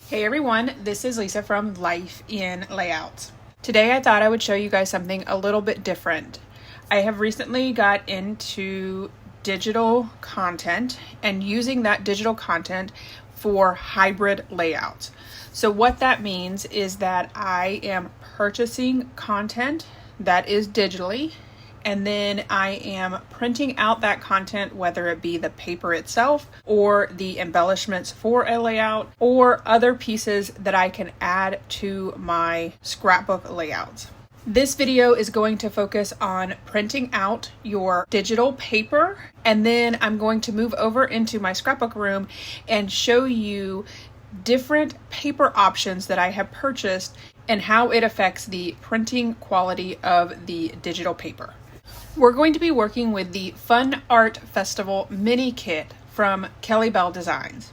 Hey everyone, this is Lisa from Life in Layouts. Today I thought I would show you guys something a little bit different. I have recently got into digital content and using that digital content for hybrid layouts. So what that means is that I am purchasing content that is digitally, and then I am printing out that content, whether it be the paper itself or the embellishments for a layout or other pieces that I can add to my scrapbook layouts. This video is going to focus on printing out your digital paper, and then I'm going to move over into my scrapbook room and show you different paper options that I have purchased and how it affects the printing quality of the digital paper. We're going to be working with the Fun Art Festival mini kit from Kellybell Designs.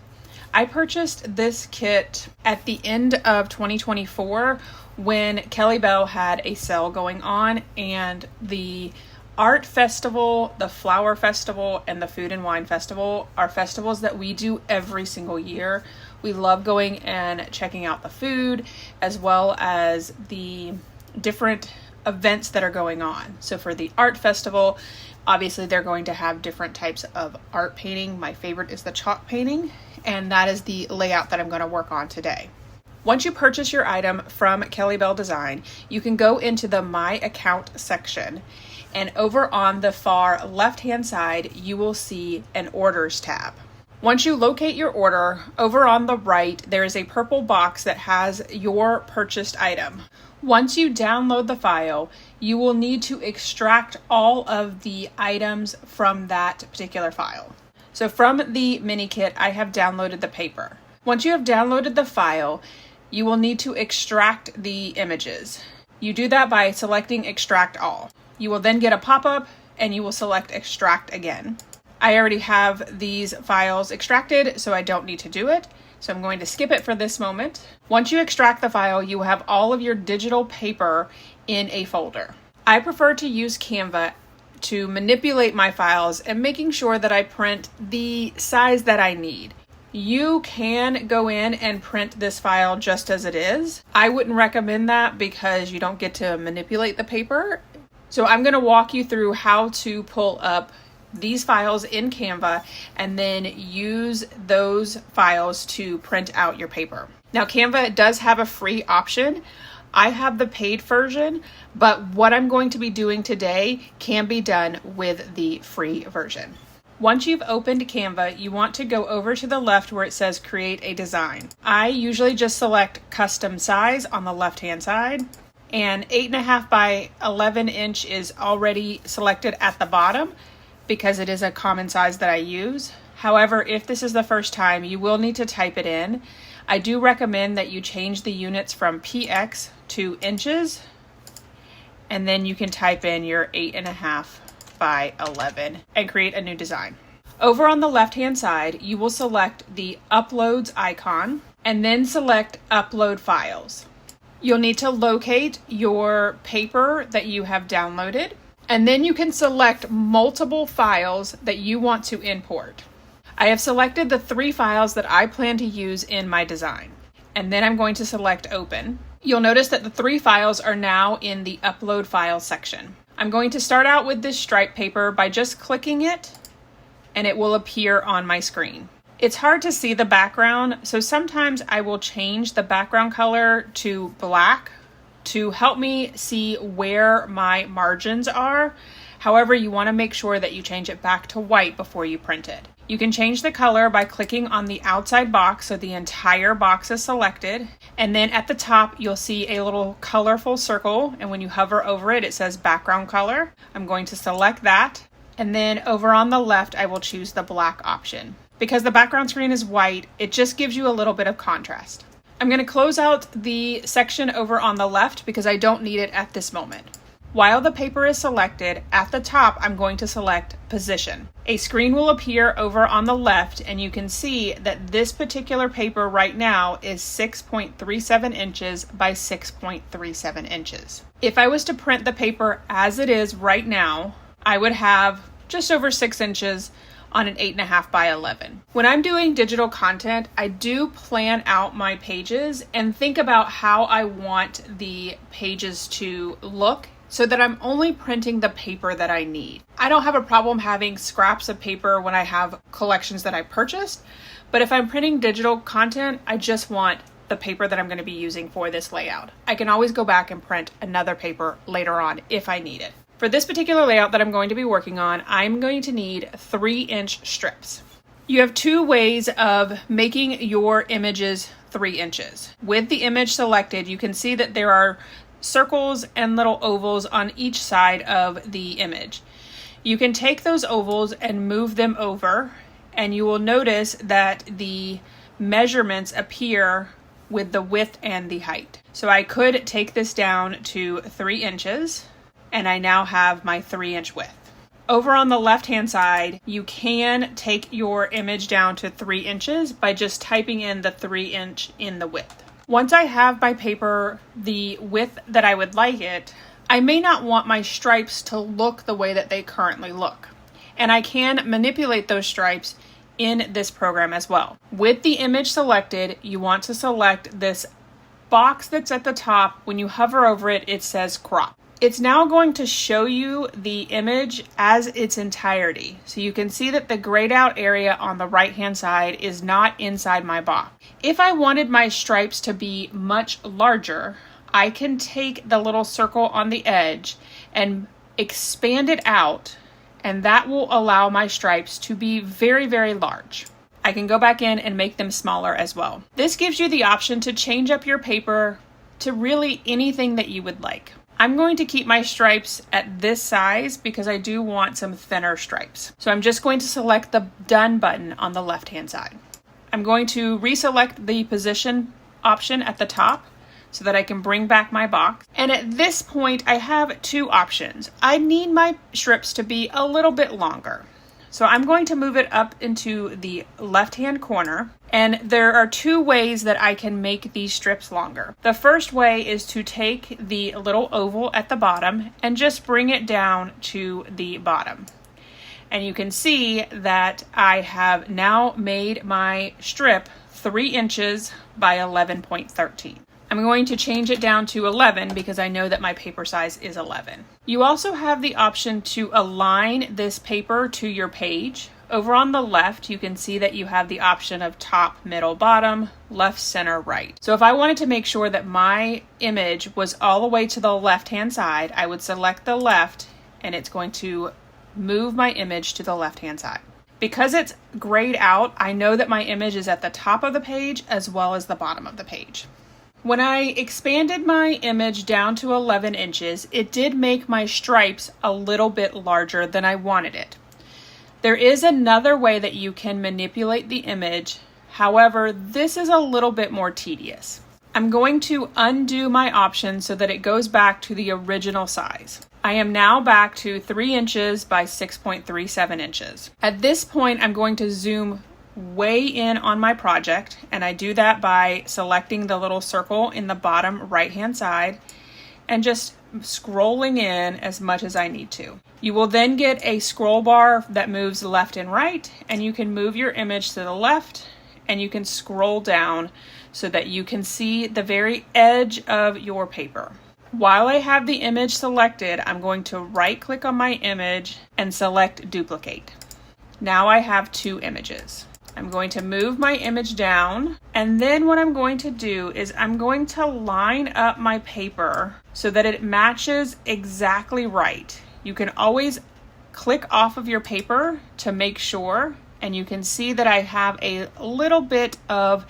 I purchased this kit at the end of 2024 when Kellybell had a sale going on, and the Art Festival, the Flower Festival, and the Food and Wine Festival are festivals that we do every single year. We love going and checking out the food as well as the different events that are going on. So for the art festival, obviously they're going to have different types of art painting. My favorite is the chalk painting, and that is the layout that I'm going to work on today. Once you purchase your item from Kellybell Design, you can go into the My Account section, and over on the far left-hand side, you will see an Orders tab. Once you locate your order, over on the right, there is a purple box that has your purchased item. Once you download the file, you will need to extract all of the items from that particular file. So from the mini kit, I have downloaded the paper. Once you have downloaded the file, you will need to extract the images. You do that by selecting Extract All. You will then get a pop-up and you will select Extract again. I already have these files extracted, so I don't need to do it. So I'm going to skip it for this moment. Once you extract the file, you will have all of your digital paper in a folder. I prefer to use Canva to manipulate my files and making sure that I print the size that I need. You can go in and print this file just as it is. I wouldn't recommend that because you don't get to manipulate the paper. So I'm going to walk you through how to pull up these files in Canva and then use those files to print out your paper. Now Canva does have a free option. I have the paid version, but what I'm going to be doing today can be done with the free version. Once you've opened Canva, you want to go over to the left where it says create a design. I usually just select custom size on the left hand side, and 8.5 by 11 inch is already selected at the bottom because it is a common size that I use. However, if this is the first time, you will need to type it in. I do recommend that you change the units from px to inches, and then you can type in your 8.5 by 11 and create a new design. Over on the left-hand side, you will select the Uploads icon and then select Upload Files. You'll need to locate your paper that you have downloaded, and then you can select multiple files that you want to import. I have selected the 3 files that I plan to use in my design, and then I'm going to select Open. You'll notice that the 3 files are now in the Upload Files section. I'm going to start out with this stripe paper by just clicking it, and it will appear on my screen. It's hard to see the background, so sometimes I will change the background color to black to help me see where my margins are. However, you want to make sure that you change it back to white before you print it. You can change the color by clicking on the outside box so the entire box is selected, and then at the top you'll see a little colorful circle, and when you hover over it, it says background color. I'm going to select that, and then over on the left I will choose the black option. Because the background screen is white, it just gives you a little bit of contrast. I'm going to close out the section over on the left because I don't need it at this moment. While the paper is selected, at the top I'm going to select Position. A screen will appear over on the left, and you can see that this particular paper right now is 6.37 inches by 6.37 inches. If I was to print the paper as it is right now, I would have just over 6 inches on an 8.5 by 11. When I'm doing digital content, I do plan out my pages and think about how I want the pages to look so that I'm only printing the paper that I need. I don't have a problem having scraps of paper when I have collections that I purchased, but if I'm printing digital content, I just want the paper that I'm going to be using for this layout. I can always go back and print another paper later on if I need it. For this particular layout that I'm going to be working on, I'm going to need 3-inch strips. You have two ways of making your images 3 inches. With the image selected, you can see that there are circles and little ovals on each side of the image. You can take those ovals and move them over, and you will notice that the measurements appear with the width and the height. So I could take this down to 3 inches, and I now have my 3-inch width. Over on the left-hand side, you can take your image down to 3 inches by just typing in the 3-inch in the width. Once I have my paper the width that I would like it, I may not want my stripes to look the way that they currently look. And I can manipulate those stripes in this program as well. With the image selected, you want to select this box that's at the top. When you hover over it, it says crop. It's now going to show you the image as its entirety. So you can see that the grayed out area on the right hand side is not inside my box. If I wanted my stripes to be much larger, I can take the little circle on the edge and expand it out, and that will allow my stripes to be very, very large. I can go back in and make them smaller as well. This gives you the option to change up your paper to really anything that you would like. I'm going to keep my stripes at this size because I do want some thinner stripes. So I'm just going to select the Done button on the left-hand side. I'm going to reselect the position option at the top so that I can bring back my box. And at this point, I have two options. I need my strips to be a little bit longer. So I'm going to move it up into the left-hand corner, and there are two ways that I can make these strips longer. The first way is to take the little oval at the bottom and just bring it down to the bottom. And you can see that I have now made my strip 3 inches by 11.13. I'm going to change it down to 11 because I know that my paper size is 11. You also have the option to align this paper to your page. Over on the left, you can see that you have the option of top, middle, bottom, left, center, right. So if I wanted to make sure that my image was all the way to the left-hand side, I would select the left, and it's going to move my image to the left-hand side. Because it's grayed out, I know that my image is at the top of the page as well as the bottom of the page. When I expanded my image down to 11 inches, it did make my stripes a little bit larger than I wanted it. There is another way that you can manipulate the image. However, this is a little bit more tedious. I'm going to undo my option so that it goes back to the original size. I am now back to 3 inches by 6.37 inches. At this point, I'm going to zoom way in on my project, and I do that by selecting the little circle in the bottom right hand side and just scrolling in as much as I need to. You will then get a scroll bar that moves left and right, and you can move your image to the left and you can scroll down so that you can see the very edge of your paper. While I have the image selected, I'm going to right click on my image and select duplicate. Now I have two images. I'm going to move my image down, and then what I'm going to do is I'm going to line up my paper so that it matches exactly right. You can always click off of your paper to make sure, and you can see that I have a little bit of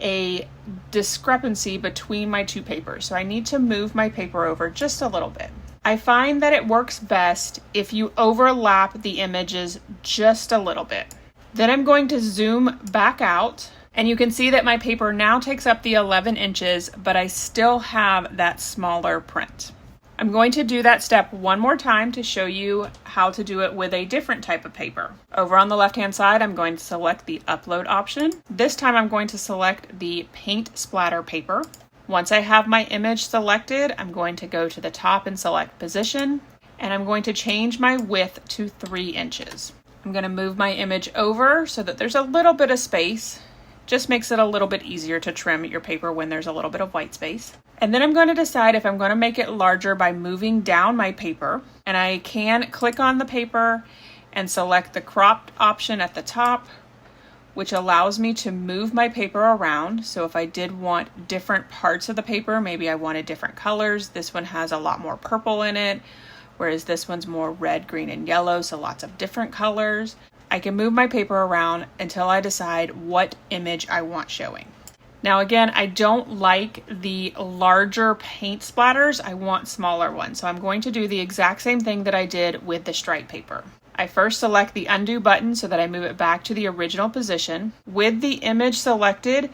a discrepancy between my two papers. So I need to move my paper over just a little bit. I find that it works best if you overlap the images just a little bit. Then I'm going to zoom back out, and you can see that my paper now takes up the 11 inches, but I still have that smaller print. I'm going to do that step one more time to show you how to do it with a different type of paper. Over on the left-hand side, I'm going to select the upload option. This time I'm going to select the paint splatter paper. Once I have my image selected, I'm going to go to the top and select position, and I'm going to change my width to 3 inches. I'm going to move my image over so that there's a little bit of space. Just makes it a little bit easier to trim your paper when there's a little bit of white space. And then I'm going to decide if I'm going to make it larger by moving down my paper. And I can click on the paper and select the cropped option at the top, which allows me to move my paper around. So if I did want different parts of the paper, maybe I wanted different colors. This one has a lot more purple in it, whereas this one's more red, green, and yellow, so lots of different colors. I can move my paper around until I decide what image I want showing. Now again, I don't like the larger paint splatters. I want smaller ones. So I'm going to do the exact same thing that I did with the stripe paper. I first select the undo button so that I move it back to the original position. With the image selected,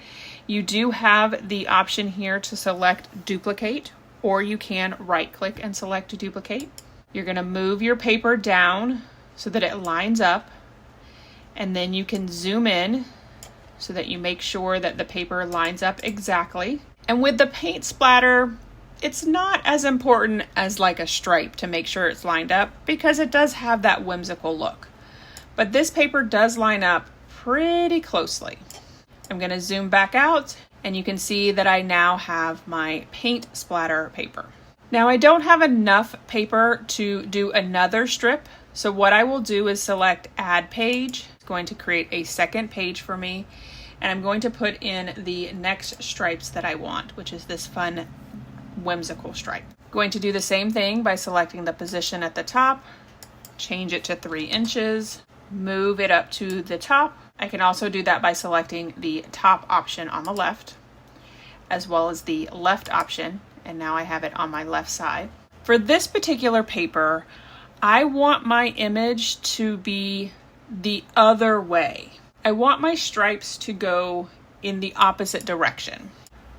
you do have the option here to select duplicate, or you can right click and select duplicate. You're going to move your paper down so that it lines up, and then you can zoom in so that you make sure that the paper lines up exactly. And with the paint splatter, it's not as important as like a stripe to make sure it's lined up, because it does have that whimsical look. But this paper does line up pretty closely. I'm going to zoom back out, and you can see that I now have my paint splatter paper. Now I don't have enough paper to do another strip, so what I will do is select Add Page. It's going to create a second page for me, and I'm going to put in the next stripes that I want, which is this fun whimsical stripe. Going to do the same thing by selecting the position at the top, change it to 3 inches, move it up to the top. I can also do that by selecting the top option on the left, as well as the left option, and now I have it on my left side. For this particular paper, I want my image to be the other way. I want my stripes to go in the opposite direction.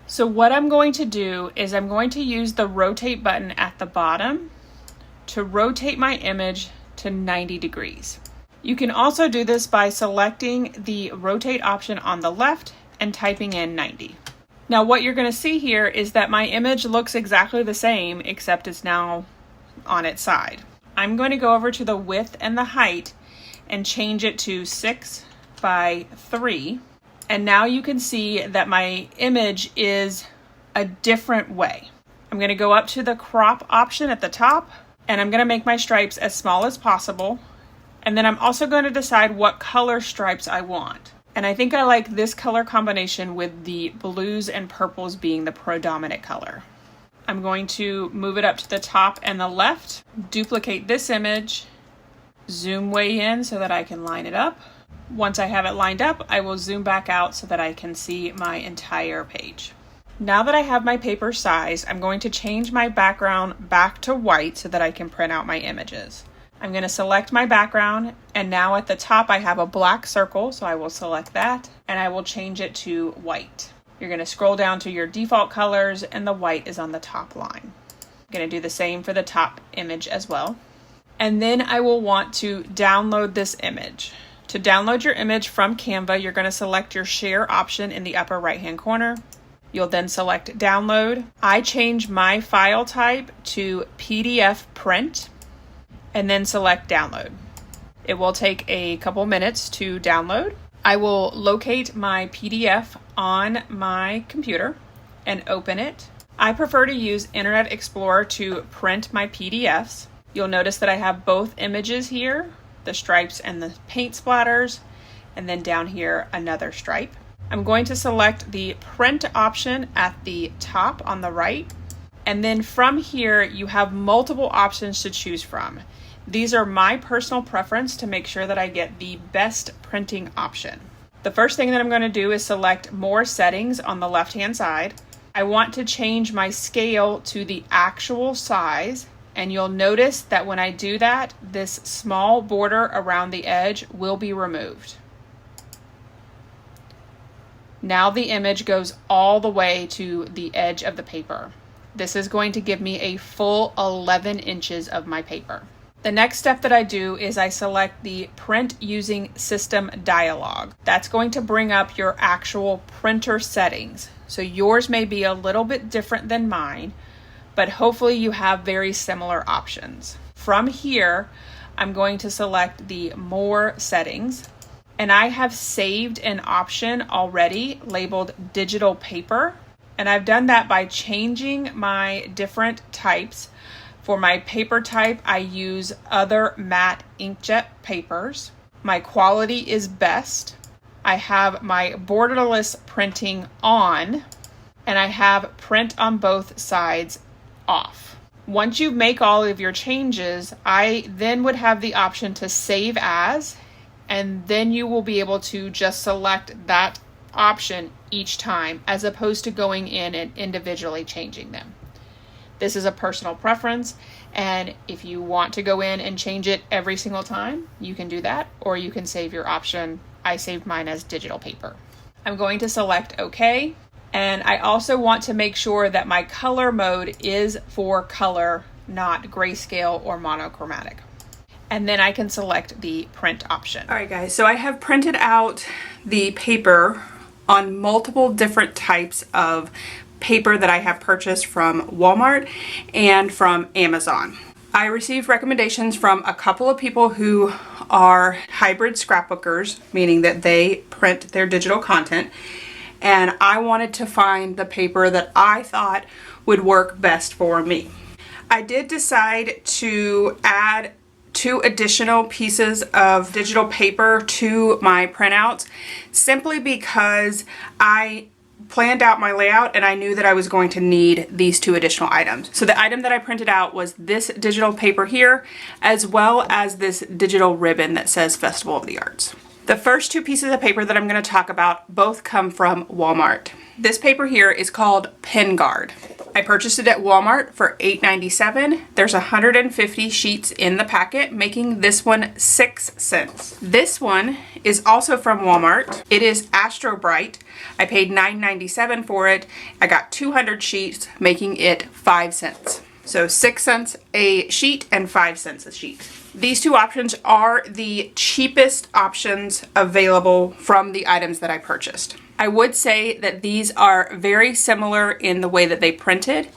So what I'm going to do is I'm going to use the rotate button at the bottom to rotate my image to 90 degrees. You can also do this by selecting the rotate option on the left and typing in 90. Now what you're going to see here is that my image looks exactly the same, except it's now on its side. I'm going to go over to the width and the height and change it to 6 by 3. And now you can see that my image is a different way. I'm going to go up to the crop option at the top, and I'm going to make my stripes as small as possible. And then I'm also going to decide what color stripes I want. And I think I like this color combination, with the blues and purples being the predominant color. I'm going to move it up to the top and the left, duplicate this image, zoom way in so that I can line it up. Once I have it lined up, I will zoom back out so that I can see my entire page. Now that I have my paper size, I'm going to change my background back to white so that I can print out my images. I'm going to select my background, and now at the top I have a black circle, so I will select that, and I will change it to white. You're going to scroll down to your default colors, and the white is on the top line. I'm going to do the same for the top image as well. And then I will want to download this image. To download your image from Canva, you're going to select your share option in the upper right hand corner. You'll then select download. I change my file type to PDF print and then select download. It will take a couple minutes to download. I will locate my PDF on my computer and open it. I prefer to use Internet Explorer to print my PDFs. You'll notice that I have both images here, the stripes and the paint splatters, and then down here another stripe. I'm going to select the print option at the top on the right, and then from here you have multiple options to choose from. These are my personal preference to make sure that I get the best printing option. The first thing that I'm going to do is select more settings on the left hand side. I want to change my scale to the actual size, and you'll notice that when I do that, this small border around the edge will be removed. Now the image goes all the way to the edge of the paper. This is going to give me a full 11 inches of my paper. The next step that I do is I select the print using system dialog. That's going to bring up your actual printer settings. So yours may be a little bit different than mine, but hopefully you have very similar options. From here, I'm going to select the More settings, and I have saved an option already labeled Digital Paper, and I've done that by changing my different types. For my paper type, I use other matte inkjet papers. My quality is best. I have my borderless printing on, and I have print on both sides off. Once you make all of your changes, I then would have the option to save as, and then you will be able to just select that option each time as opposed to going in and individually changing them. This is a personal preference, and if you want to go in and change it every single time, you can do that, or you can save your option. I saved mine as digital paper. I'm going to select OK, and I also want to make sure that my color mode is for color, not grayscale or monochromatic. And then I can select the print option. All right, guys, so I have printed out the paper on multiple different types of paper that I have purchased from Walmart and from Amazon. I received recommendations from a couple of people who are hybrid scrapbookers, meaning that they print their digital content, and I wanted to find the paper that I thought would work best for me. I did decide to add 2 additional pieces of digital paper to my printouts simply because I planned out my layout and I knew that I was going to need these 2 additional items. So the item that I printed out was this digital paper here, as well as this digital ribbon that says Festival of the Arts. The first 2 pieces of paper that I'm going to talk about both come from Walmart. This paper here is called Pen+Gear. I purchased it at Walmart for $8.97. There's 150 sheets in the packet, making this one 6 cents. This one is also from Walmart. It is Astrobrights. I paid $9.97 for it. I got 200 sheets, making it 5 cents. So 6 cents a sheet and 5 cents a sheet. These 2 options are the cheapest options available from the items that I purchased. I would say that these are very similar in the way that they printed.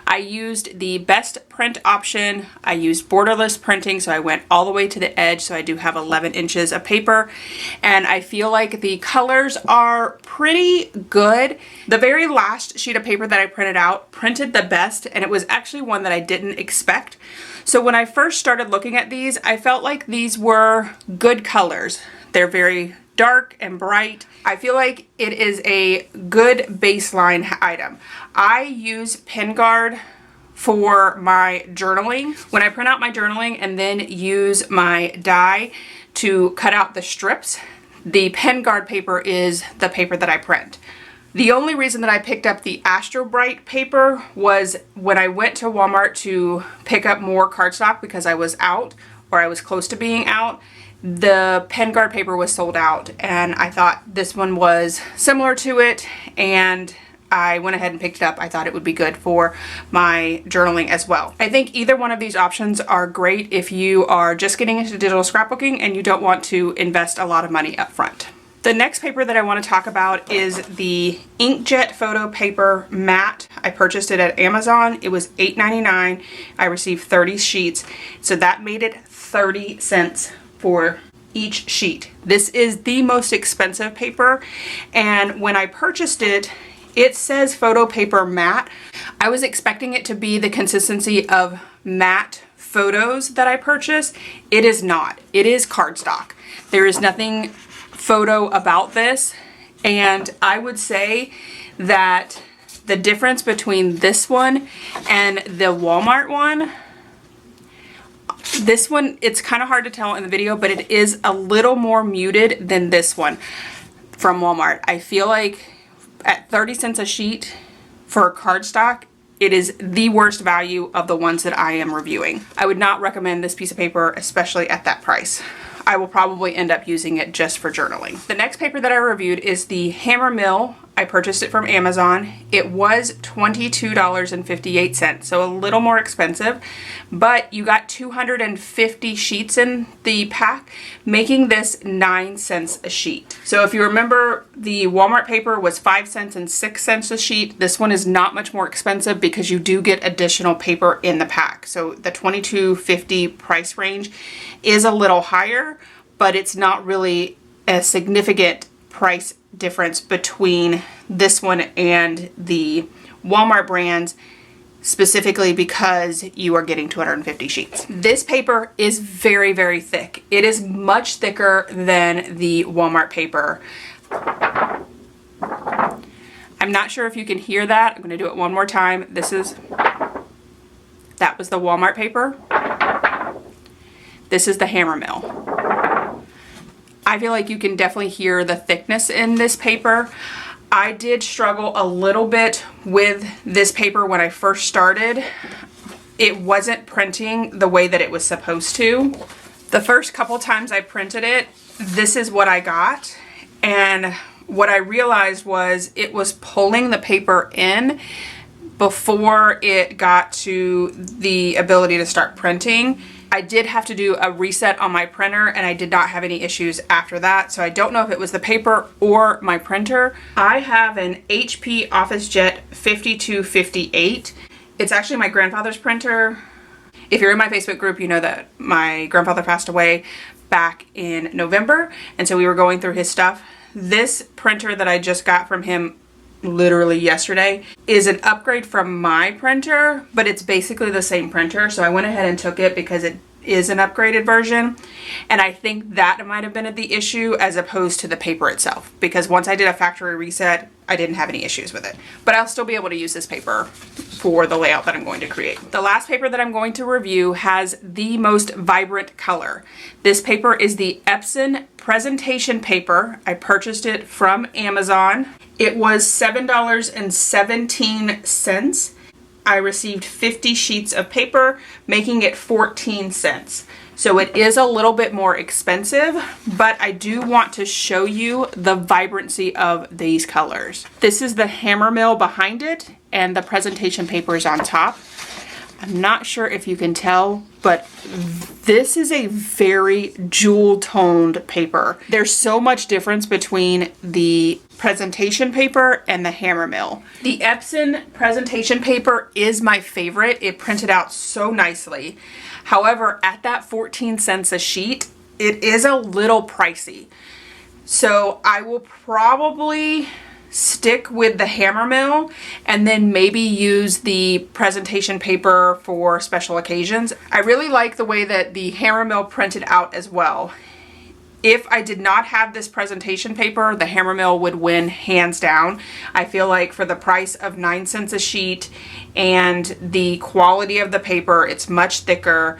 I used the best print option. I used borderless printing, so I went all the way to the edge, so I do have 11 inches of paper, and I feel like the colors are pretty good. The very last sheet of paper that I printed out printed the best, and it was actually one that I didn't expect. So when I first started looking at these, I felt like these were good colors. They're very dark and bright. I feel like it is a good baseline item. I use Pen+Gear for my journaling. When I print out my journaling and then use my die to cut out the strips, the Pen+Gear paper is the paper that I print. The only reason that I picked up the Astrobrights paper was when I went to Walmart to pick up more cardstock because I was out, or I was close to being out. The Pen+Gear paper was sold out, and I thought this one was similar to it, and I went ahead and picked it up. I thought it would be good for my journaling as well. I think either one of these options are great if you are just getting into digital scrapbooking and you don't want to invest a lot of money up front. The next paper that I want to talk about is the inkjet photo paper matte. I purchased it at Amazon. It was $8.99. I received 30 sheets, so that made it 30 cents for each sheet. This is the most expensive paper, and when I purchased it, it says photo paper matte. I was expecting it to be the consistency of matte photos that I purchased. It is not. It is cardstock. There is nothing photo about this, and I would say that the difference between this one and the Walmart one, this one, it's kind of hard to tell in the video, but it is a little more muted than this one from Walmart. I feel like at 30 cents a sheet for cardstock, it is the worst value of the ones that I am reviewing. I would not recommend this piece of paper, especially at that price. I will probably end up using it just for journaling. The next paper that I reviewed is the Hammermill I purchased it from Amazon. It was $22.58, so a little more expensive, but you got 250 sheets in the pack, making this 9 cents a sheet. So if you remember, the Walmart paper was 5 cents and 6 cents a sheet. This one is not much more expensive because you do get additional paper in the pack. So the $22.50 price range is a little higher, but it's not really a significant price difference between this one and the Walmart brands, specifically because you are getting 250 sheets. This paper is very, very thick. It is much thicker than the Walmart paper. I'm not sure if you can hear that. I'm going to do it one more time. That was the Walmart paper. This is the Hammermill. I feel like you can definitely hear the thickness in this paper. I did struggle a little bit with this paper when I first started. It wasn't printing the way that it was supposed to. The first couple times I printed it, this is what I got. And what I realized was it was pulling the paper in before it got to the ability to start printing. I did have to do a reset on my printer and I did not have any issues after that. So I don't know if it was the paper or my printer. I have an HP OfficeJet 5258. It's actually my grandfather's printer. If you're in my Facebook group, you know that my grandfather passed away back in November. And so we were going through his stuff. This printer that I just got from him literally yesterday is an upgrade from my printer, but it's basically the same printer. So I went ahead and took it because it is an upgraded version. And I think that might have been the issue as opposed to the paper itself, because once I did a factory reset, I didn't have any issues with it. But I'll still be able to use this paper for the layout that I'm going to create. The last paper that I'm going to review has the most vibrant color. This paper is the Epson Presentation Paper. I purchased it from Amazon. It was $7.17. I received 50 sheets of paper, making it 14 cents. So it is a little bit more expensive, but I do want to show you the vibrancy of these colors. This is the Hammermill behind it, and the presentation paper is on top. I'm not sure if you can tell, but this is a very jewel-toned paper. There's so much difference between the presentation paper and the Hammermill. The Epson presentation paper is my favorite. It printed out so nicely. However, at that 14 cents a sheet, it is a little pricey. So I will probably stick with the Hammermill and then maybe use the presentation paper for special occasions. I really like the way that the Hammermill printed out as well. If I did not have this presentation paper, the Hammermill would win hands down. I feel like for the price of 9 cents a sheet and the quality of the paper, it's much thicker.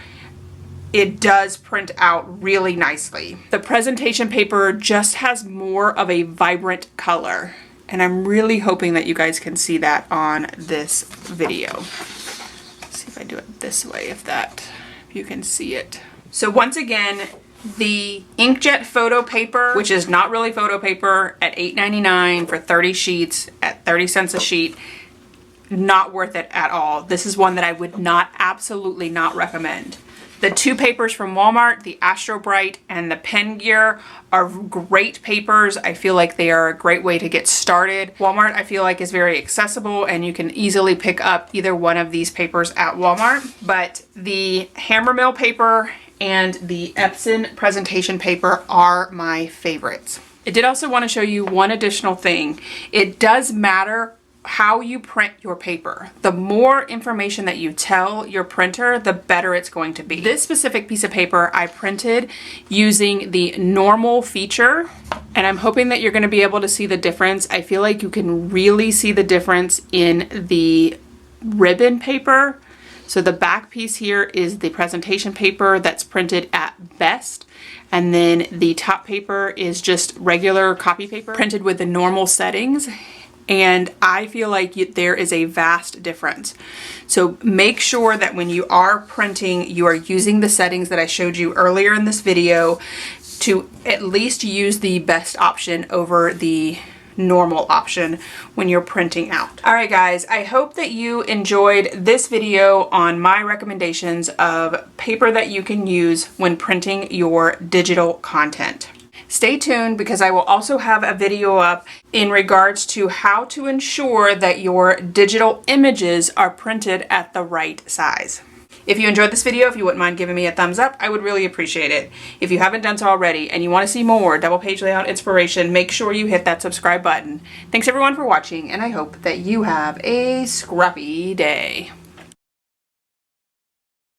It does print out really nicely. The presentation paper just has more of a vibrant color. And I'm really hoping that you guys can see that on this video. Let's see if I do it this way, if you can see it. So once again, the inkjet photo paper, which is not really photo paper, at $8.99 for 30 sheets at 30 cents a sheet, not worth it at all. This is one that I would absolutely not recommend. The two papers from Walmart, the Astrobrights and the Pen+Gear, are great papers. I feel like they are a great way to get started. Walmart, I feel like, is very accessible and you can easily pick up either one of these papers at Walmart. But the Hammermill paper and the Epson presentation paper are my favorites. I did also want to show you one additional thing. It does matter how you print your paper. The more information that you tell your printer, the better it's going to be. This specific piece of paper I printed using the normal feature, and I'm hoping that you're going to be able to see the difference. I feel like you can really see the difference in the ribbon paper. So the back piece here is the presentation paper that's printed at best. And then the top paper is just regular copy paper printed with the normal settings. And I feel like there is a vast difference. So make sure that when you are printing, you are using the settings that I showed you earlier in this video to at least use the best option over the normal option when you're printing out. All right, guys, I hope that you enjoyed this video on my recommendations of paper that you can use when printing your digital content. Stay tuned because I will also have a video up in regards to how to ensure that your digital images are printed at the right size. If you enjoyed this video, if you wouldn't mind giving me a thumbs up, I would really appreciate it. If you haven't done so already and you want to see more double page layout inspiration, make sure you hit that subscribe button. Thanks everyone for watching, and I hope that you have a scrappy day.